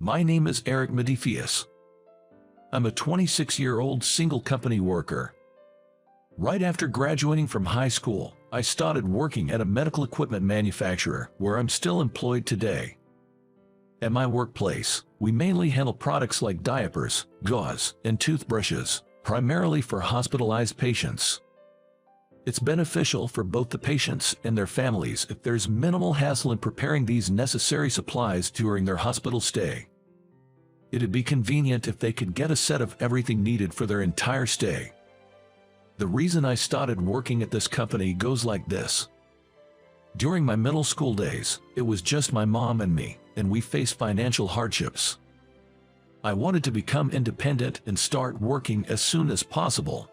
My name is Eric Medifius. I'm a 26-year-old single company worker. Right after graduating from high school, I started working at a medical equipment manufacturer where I'm still employed today. At my workplace, we mainly handle products like diapers, gauze, and toothbrushes, primarily for hospitalized patients. It's beneficial for both the patients and their families if there's minimal hassle in preparing these necessary supplies during their hospital stay. It'd be convenient if they could get a set of everything needed for their entire stay. The reason I started working at this company goes like this. During my middle school days, it was just my mom and me, and we faced financial hardships. I wanted to become independent and start working as soon as possible.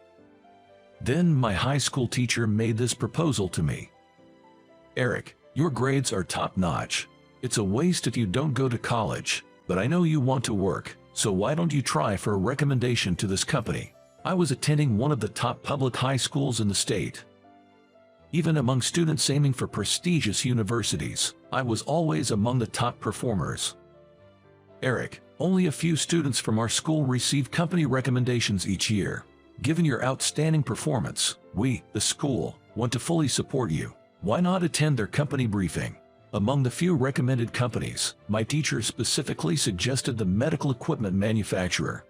Then my high school teacher made this proposal to me. Eric, your grades are top-notch. It's a waste if you don't go to college, but I know you want to work, so why don't you try for a recommendation to this company? I was attending one of the top public high schools in the state. Even among students aiming for prestigious universities, I was always among the top performers. Eric, only a few students from our school receive company recommendations each year. Given your outstanding performance, we, the school, want to fully support you. Why not attend their company briefing? Among the few recommended companies, my teacher specifically suggested the medical equipment manufacturer.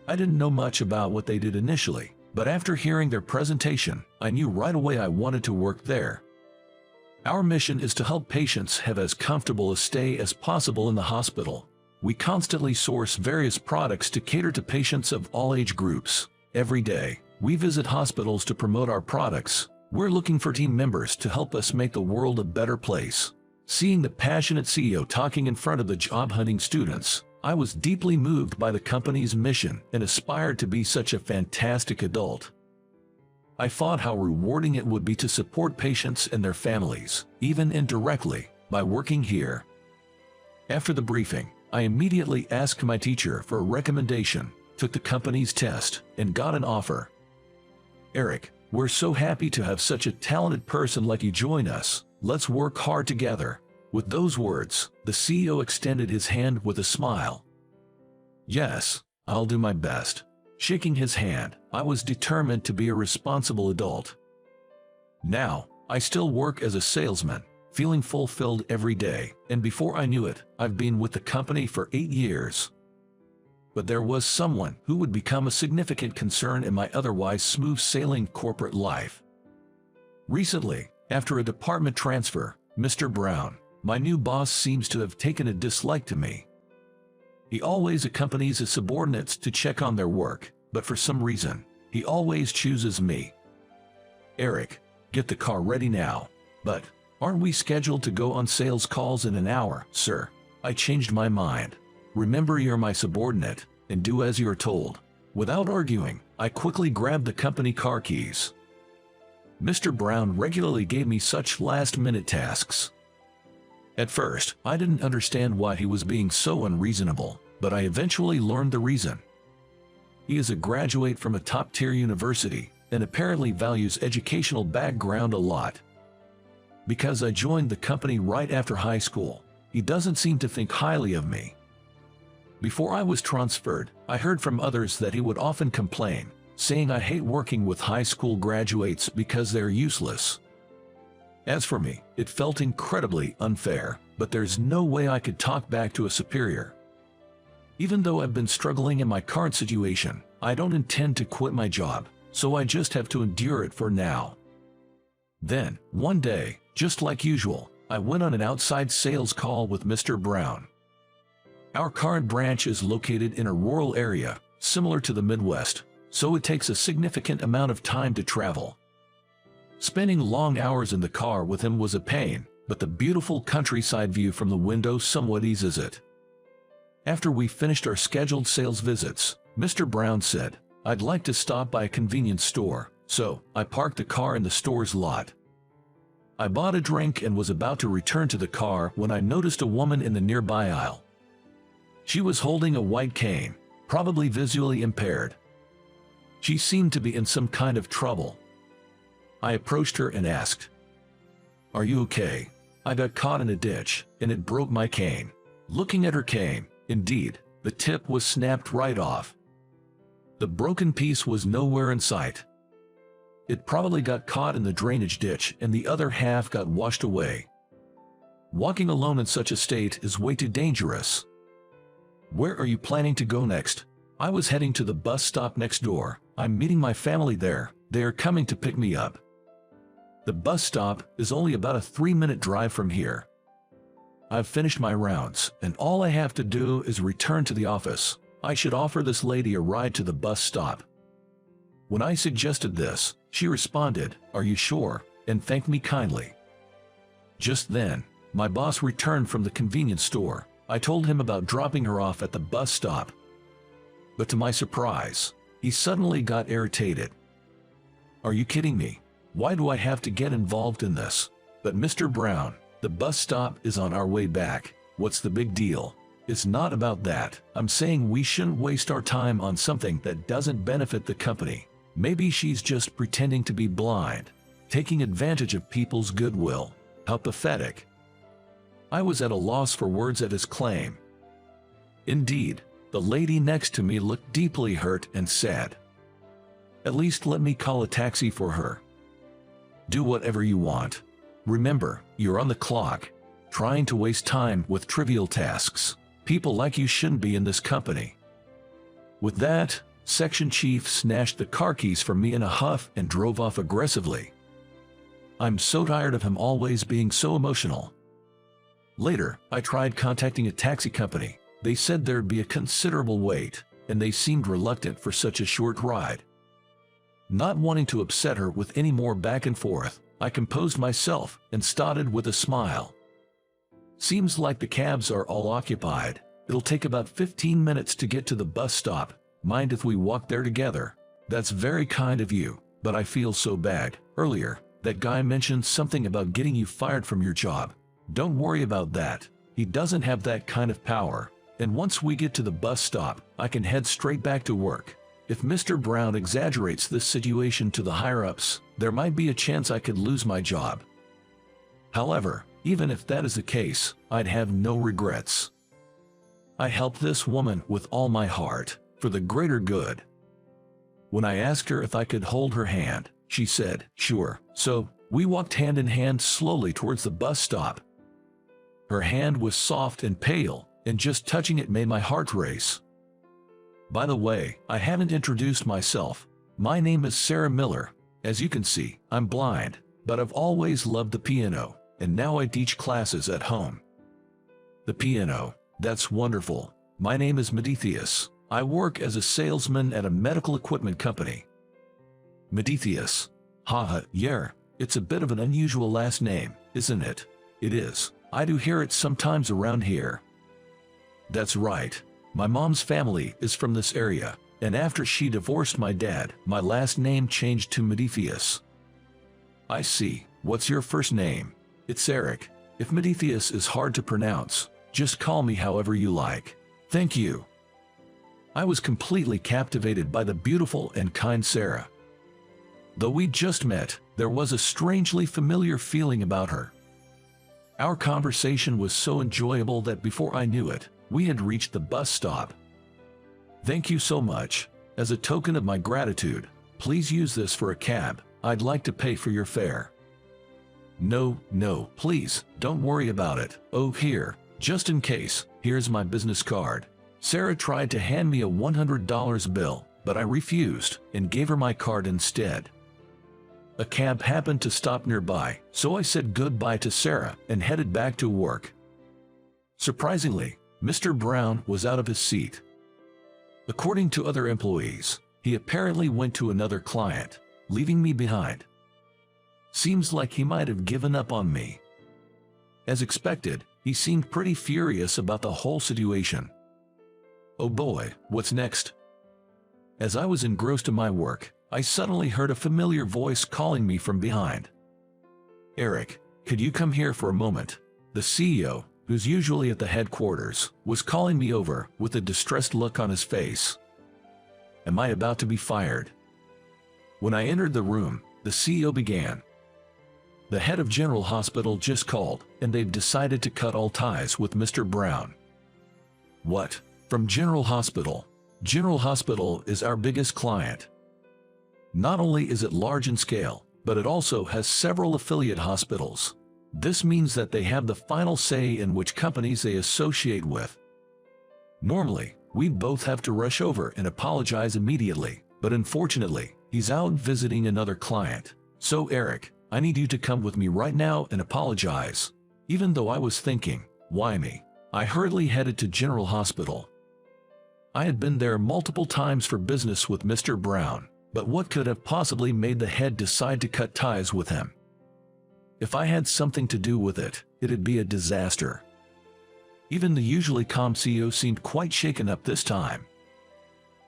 I didn't know much about what they did initially, but after hearing their presentation, I knew right away I wanted to work there. Our mission is to help patients have as comfortable a stay as possible in the hospital. We constantly source various products to cater to patients of all age groups. Every day, we visit hospitals to promote our products. We're looking for team members to help us make the world a better place. Seeing the passionate CEO talking in front of the job-hunting students, I was deeply moved by the company's mission and aspired to be such a fantastic adult. I thought how rewarding it would be to support patients and their families, even indirectly, by working here. After the briefing, I immediately asked my teacher for a recommendation, took the company's test, and got an offer. Eric, we're so happy to have such a talented person like you join us. Let's work hard together. With those words, the CEO extended his hand with a smile. Yes, I'll do my best. Shaking his hand, I was determined to be a responsible adult. Now, I still work as a salesman, feeling fulfilled every day, and before I knew it, I've been with the company for 8 years. But there was someone who would become a significant concern in my otherwise smooth-sailing corporate life. Recently, after a department transfer, Mr. Brown, my new boss, seems to have taken a dislike to me. He always accompanies his subordinates to check on their work, but for some reason, he always chooses me. Eric, get the car ready now. But, aren't we scheduled to go on sales calls in an hour, sir? I changed my mind. Remember, you're my subordinate, and do as you're told. Without arguing, I quickly grabbed the company car keys. Mr. Brown regularly gave me such last-minute tasks. At first, I didn't understand why he was being so unreasonable, but I eventually learned the reason. He is a graduate from a top-tier university, and apparently values educational background a lot. Because I joined the company right after high school, he doesn't seem to think highly of me. Before I was transferred, I heard from others that he would often complain, saying I hate working with high school graduates because they're useless. As for me, it felt incredibly unfair, but there's no way I could talk back to a superior. Even though I've been struggling in my current situation, I don't intend to quit my job, so I just have to endure it for now. Then, one day, just like usual, I went on an outside sales call with Mr. Brown. Our current branch is located in a rural area, similar to the Midwest, so it takes a significant amount of time to travel. Spending long hours in the car with him was a pain, but the beautiful countryside view from the window somewhat eases it. After we finished our scheduled sales visits, Mr. Brown said, I'd like to stop by a convenience store, so I parked the car in the store's lot. I bought a drink and was about to return to the car when I noticed a woman in the nearby aisle. She was holding a white cane, probably visually impaired. She seemed to be in some kind of trouble. I approached her and asked, "Are you okay? I got caught in a ditch, and it broke my cane." Looking at her cane, Indeed, the tip was snapped right off. The broken piece was nowhere in sight. It probably got caught in the drainage ditch and the other half got washed away. Walking alone in such a state is way too dangerous. Where are you planning to go next? I was heading to the bus stop next door. I'm meeting my family there. They are coming to pick me up. The bus stop is only about a 3-minute drive from here. I've finished my rounds, and all I have to do is return to the office. I should offer this lady a ride to the bus stop. When I suggested this, she responded, "Are you sure?" and thanked me kindly. Just then, my boss returned from the convenience store. I told him about dropping her off at the bus stop. But to my surprise, he suddenly got irritated. "Are you kidding me? Why do I have to get involved in this?" "But Mr. Brown, the bus stop is on our way back. What's the big deal?" "It's not about that. I'm saying we shouldn't waste our time on something that doesn't benefit the company." Maybe she's just pretending to be blind, taking advantage of people's goodwill. How pathetic. I was at a loss for words at his claim. Indeed, the lady next to me looked deeply hurt and sad. "At least let me call a taxi for her." "Do whatever you want. Remember, you're on the clock. Trying to waste time with trivial tasks. People like you shouldn't be in this company." With that, Section Chief snatched the car keys from me in a huff and drove off aggressively. I'm so tired of him always being so emotional. Later, I tried contacting a taxi company. They said there'd be a considerable wait, and they seemed reluctant for such a short ride. Not wanting to upset her with any more back and forth, I composed myself and started with a smile. "Seems like the cabs are all occupied. It'll take about 15 minutes to get to the bus stop. Mind if we walk there together?" "That's very kind of you, but I feel so bad. Earlier, that guy mentioned something about getting you fired from your job." "Don't worry about that. He doesn't have that kind of power. And once we get to the bus stop, I can head straight back to work. If Mr. Brown exaggerates this situation to the higher-ups, there might be a chance I could lose my job. However, even if that is the case, I'd have no regrets. I helped this woman with all my heart, for the greater good." When I asked her if I could hold her hand, she said, "Sure." So, we walked hand in hand slowly towards the bus stop. Her hand was soft and pale, and just touching it made my heart race. By the way, I haven't introduced myself. My name is Sarah Miller. As you can see, I'm blind, but I've always loved the piano, and now I teach classes at home. "The piano, that's wonderful. My name is Medithius. I work as a salesman at a medical equipment company." "Medithius. Haha, yeah, it's a bit of an unusual last name, isn't it?" "It is. I do hear it sometimes around here." "That's right. My mom's family is from this area, and after she divorced my dad, my last name changed to Medithius." "I see. What's your first name?" "It's Eric. If Medithius is hard to pronounce, just call me however you like." "Thank you." I was completely captivated by the beautiful and kind Sarah. Though we just met, there was a strangely familiar feeling about her. Our conversation was so enjoyable that before I knew it, we had reached the bus stop. "Thank you so much. As a token of my gratitude, please use this for a cab. I'd like to pay for your fare." No, please, don't worry about it." "Oh, here, just in case, here's my business card." Sarah tried to hand me a $100 bill, but I refused and gave her my card instead. A cab happened to stop nearby, so I said goodbye to Sarah and headed back to work. Surprisingly, Mr. Brown was out of his seat. According to other employees, he apparently went to another client, leaving me behind. Seems like he might have given up on me. As expected, he seemed pretty furious about the whole situation. Oh boy, what's next? As I was engrossed in my work, I suddenly heard a familiar voice calling me from behind. "Eric, could you come here for a moment?" The CEO, who's usually at the headquarters, was calling me over with a distressed look on his face. Am I about to be fired? When I entered the room, the CEO began. "The head of General Hospital just called, and they've decided to cut all ties with Mr. Brown." What? From General Hospital? General Hospital is our biggest client. Not only is it large in scale, but it also has several affiliate hospitals. This means that they have the final say in which companies they associate with. Normally, we both have to rush over and apologize immediately, but unfortunately, he's out visiting another client. So Eric, I need you to come with me right now and apologize. Even though I was thinking, why me? I hurriedly headed to General Hospital. I had been there multiple times for business with Mr. Brown, but what could have possibly made the head decide to cut ties with him? If I had something to do with it, it'd be a disaster. Even the usually calm CEO seemed quite shaken up this time.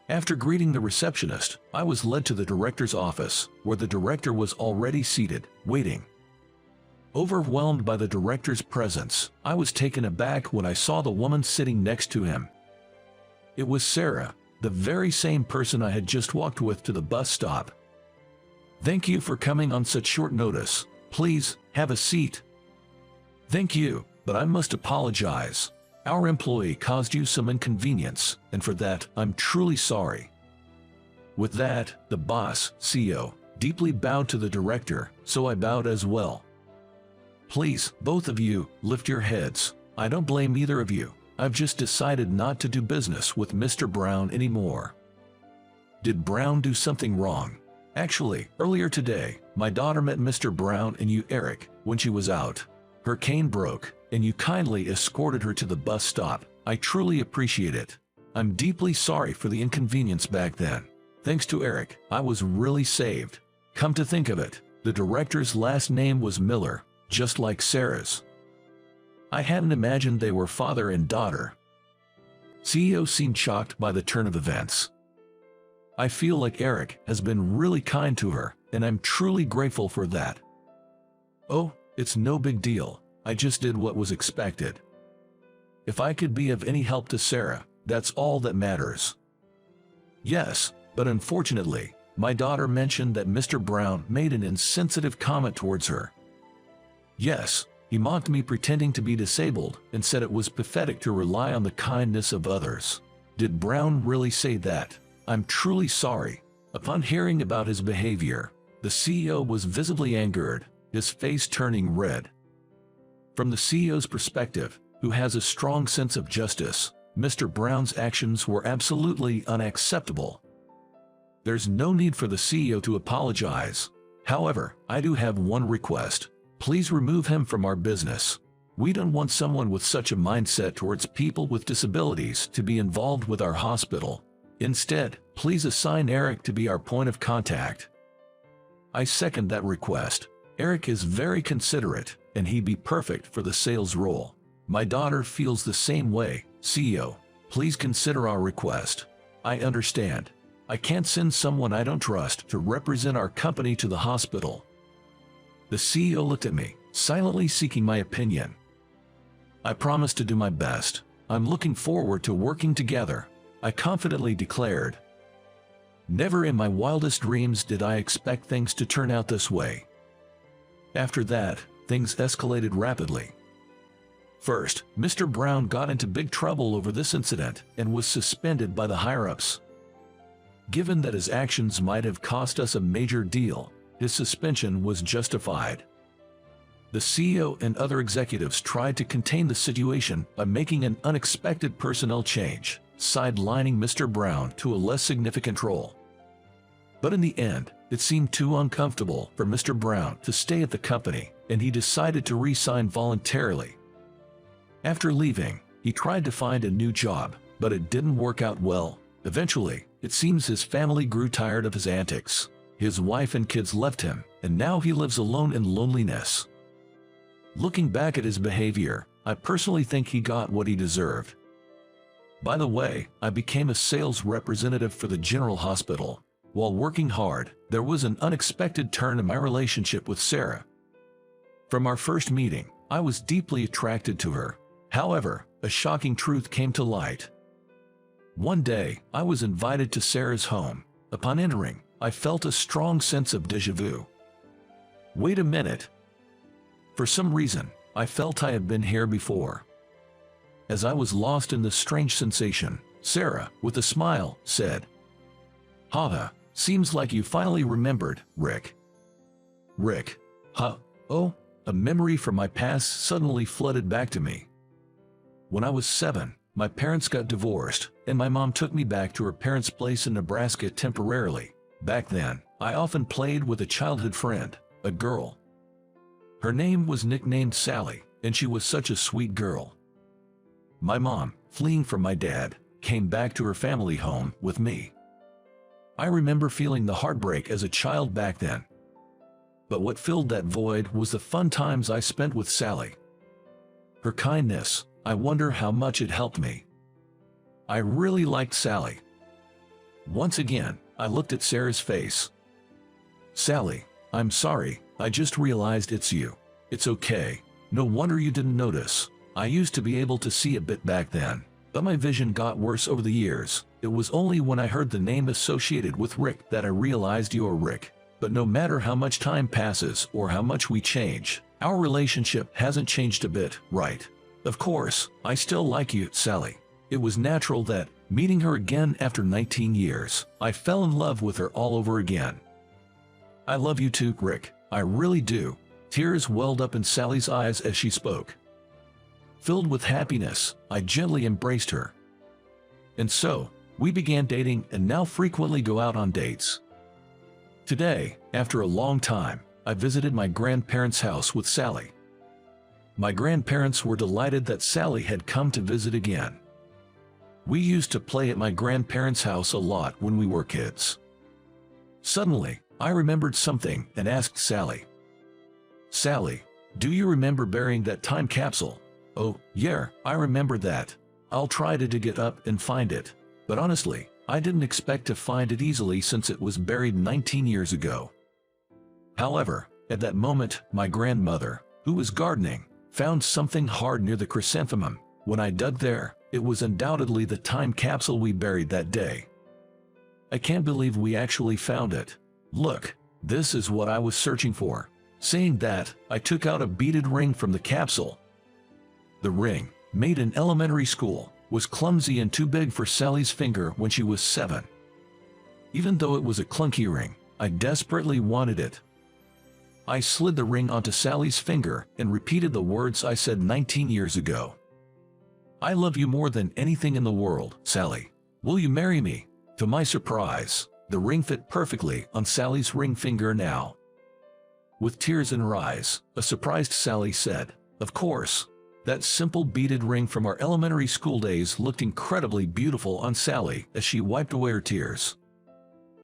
After greeting the receptionist, I was led to the director's office, where the director was already seated, waiting. Overwhelmed by the director's presence, I was taken aback when I saw the woman sitting next to him. It was Sarah, the very same person I had just walked with to the bus stop. "Thank you for coming on such short notice. Please, have a seat." "Thank you, but I must apologize. Our employee caused you some inconvenience, and for that, I'm truly sorry." With that, the boss, CEO, deeply bowed to the director, so I bowed as well. "Please, both of you, lift your heads. I don't blame either of you. I've just decided not to do business with Mr. Brown anymore." "Did Brown do something wrong?" "Actually, earlier today, my daughter met Mr. Brown and you, Eric, when she was out. Her cane broke, and you kindly escorted her to the bus stop. I truly appreciate it. I'm deeply sorry for the inconvenience back then. Thanks to Eric, I was really saved." Come to think of it, the director's last name was Miller, just like Sarah's. I hadn't imagined they were father and daughter. CEO seemed shocked by the turn of events. "I feel like Eric has been really kind to her, and I'm truly grateful for that." "Oh, it's no big deal. I just did what was expected. If I could be of any help to Sarah, that's all that matters." "Yes, but unfortunately, my daughter mentioned that Mr. Brown made an insensitive comment towards her." "Yes, he mocked me pretending to be disabled and said it was pathetic to rely on the kindness of others." "Did Brown really say that? I'm truly sorry." Upon hearing about his behavior, the CEO was visibly angered, his face turning red. From the CEO's perspective, who has a strong sense of justice, Mr. Brown's actions were absolutely unacceptable. There's no need for the CEO to apologize. However, I do have one request. Please remove him from our business. We don't want someone with such a mindset towards people with disabilities to be involved with our hospital. Instead, please assign Eric to be our point of contact. I second that request. Eric is very considerate, and he'd be perfect for the sales role. My daughter feels the same way. CEO, please consider our request. I understand. I can't send someone I don't trust to represent our company to the hospital. The CEO looked at me, silently seeking my opinion. I promise to do my best. I'm looking forward to working together, I confidently declared. Never in my wildest dreams did I expect things to turn out this way. After that, things escalated rapidly. First, Mr. Brown got into big trouble over this incident and was suspended by the higher-ups. Given that his actions might have cost us a major deal, his suspension was justified. The CEO and other executives tried to contain the situation by making an unexpected personnel change, sidelining Mr. Brown to a less significant role. But in the end, it seemed too uncomfortable for Mr. Brown to stay at the company, and he decided to resign voluntarily. After leaving, he tried to find a new job, but it didn't work out well. Eventually, it seems his family grew tired of his antics. His wife and kids left him, and now he lives alone in loneliness. Looking back at his behavior, I personally think he got what he deserved. By the way, I became a sales representative for the General Hospital. While working hard, there was an unexpected turn in my relationship with Sarah. From our first meeting, I was deeply attracted to her. However, a shocking truth came to light. One day, I was invited to Sarah's home. Upon entering, I felt a strong sense of déjà vu. Wait a minute. For some reason, I felt I had been here before. As I was lost in this strange sensation, Sarah, with a smile, said, "Haha, seems like you finally remembered, Rick." Rick. Huh? Oh, a memory from my past suddenly flooded back to me. When I was 7, my parents got divorced, and my mom took me back to her parents' place in Nebraska temporarily. Back then, I often played with a childhood friend, a girl. Her name was nicknamed Sally, and she was such a sweet girl. My mom, fleeing from my dad, came back to her family home with me. I remember feeling the heartbreak as a child back then. But what filled that void was the fun times I spent with Sally. Her kindness, I wonder how much it helped me. I really liked Sally. Once again, I looked at Sarah's face. "Sally, I'm sorry, I just realized it's you. It's okay. No wonder you didn't notice. I used to be able to see a bit back then, but my vision got worse over the years. It was only when I heard the name associated with Rick that I realized you're Rick. But no matter how much time passes or how much we change, our relationship hasn't changed a bit, right? Of course, I still like you, Sally." It was natural that, meeting her again after 19 years, I fell in love with her all over again. "I love you too, Rick, I really do." Tears welled up in Sally's eyes as she spoke. Filled with happiness, I gently embraced her. And so, we began dating and now frequently go out on dates. Today, after a long time, I visited my grandparents' house with Sally. My grandparents were delighted that Sally had come to visit again. We used to play at my grandparents' house a lot when we were kids. Suddenly, I remembered something and asked Sally, "Sally, do you remember burying that time capsule?" "Oh, yeah, I remember that. I'll try to dig it up and find it. But honestly, I didn't expect to find it easily since it was buried 19 years ago." However, at that moment, my grandmother, who was gardening, found something hard near the chrysanthemum. When I dug there, it was undoubtedly the time capsule we buried that day. "I can't believe we actually found it. Look, this is what I was searching for." Saying that, I took out a beaded ring from the capsule. The ring, made in elementary school, was clumsy and too big for Sally's finger when she was 7. Even though it was a clunky ring, I desperately wanted it. I slid the ring onto Sally's finger and repeated the words I said 19 years ago. "I love you more than anything in the world, Sally. Will you marry me?" To my surprise, the ring fit perfectly on Sally's ring finger now. With tears in her eyes, a surprised Sally said, "Of course." That simple beaded ring from our elementary school days looked incredibly beautiful on Sally as she wiped away her tears.